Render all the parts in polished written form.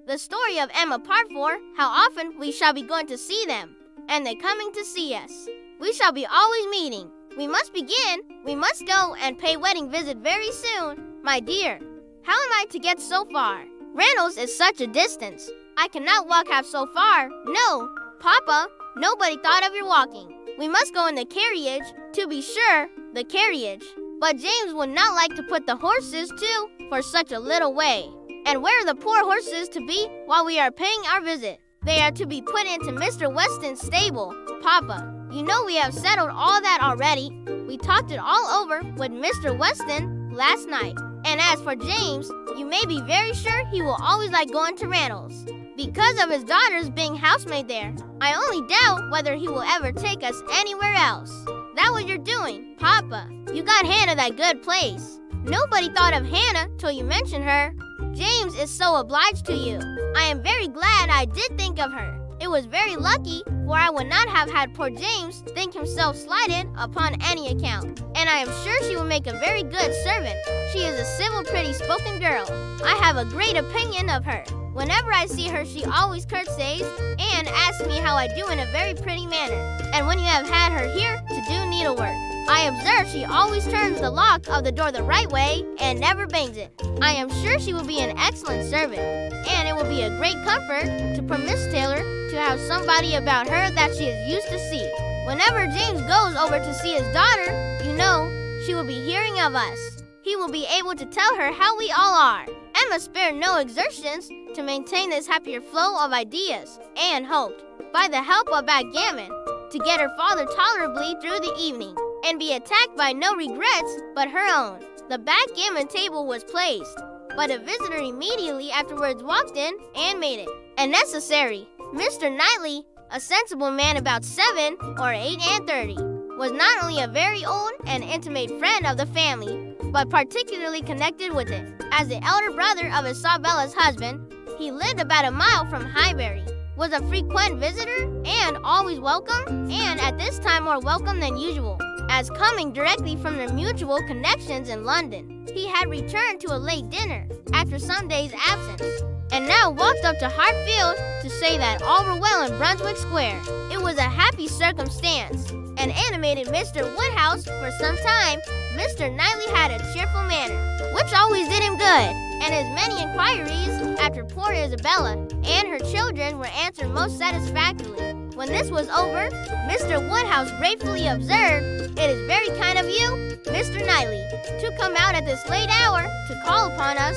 The story of Emma Part 4, how often we shall be going to see them, and they coming to see us. We shall be always meeting. We must begin. We must go and pay wedding visit very soon. My dear, how am I to get so far? Reynolds is such a distance. I cannot walk half so far. No, Papa, nobody thought of your walking. We must go in the carriage, to be sure, the carriage. But James would not like to put the horses too for such a little way. And where are the poor horses to be while we are paying our visit? They are to be put into Mr. Weston's stable. Papa, you know we have settled all that already. We talked it all over with Mr. Weston last night. And as for James, you may be very sure he will always like going to Randall's, because of his daughters being housemaid there. I only doubt whether he will ever take us anywhere else. That what you're doing, Papa. You got Hannah that good place. Nobody thought of Hannah till you mentioned her. James is so obliged to you. I am very glad I did think of her. It was very lucky, for I would not have had poor James think himself slighted upon any account. And I am sure she will make a very good servant. She is a civil, pretty spoken girl. I have a great opinion of her. Whenever I see her, she always curtsies and asks me how I do in a very pretty manner. And when you have had her here to do needlework, I observe she always turns the lock of the door the right way and never bangs it. I am sure she will be an excellent servant, and it will be a great comfort to poor Miss Taylor to have somebody about her that she is used to see. Whenever James goes over to see his daughter, you know, she will be hearing of us. He will be able to tell her how we all are. Emma spared no exertions to maintain this happier flow of ideas, and hoped, by the help of backgammon, to get her father tolerably through the evening, and be attacked by no regrets but her own. The backgammon table was placed, but a visitor immediately afterwards walked in and made it unnecessary. Mr. Knightley, a sensible man about 7 or 8 and 30, was not only a very old and intimate friend of the family, but particularly connected with it. As the elder brother of Isabella's husband, he lived about a mile from Highbury, was a frequent visitor, and always welcome, and at this time more welcome than usual, as coming directly from their mutual connections in London. He had returned to a late dinner after some days' absence, and now walked up to Hartfield to say that all were well in Brunswick Square. It was a happy circumstance, and animated Mr. Woodhouse for some time. Mr. Knightley had a cheerful manner, which always did him good, and his many inquiries after poor Isabella and her children were answered most satisfactorily. When this was over, Mr. Woodhouse gratefully observed, "It is very kind of you, Mr. Knightley, to come out at this late hour to call upon us.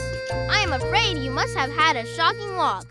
I am afraid you must have had a shocking walk."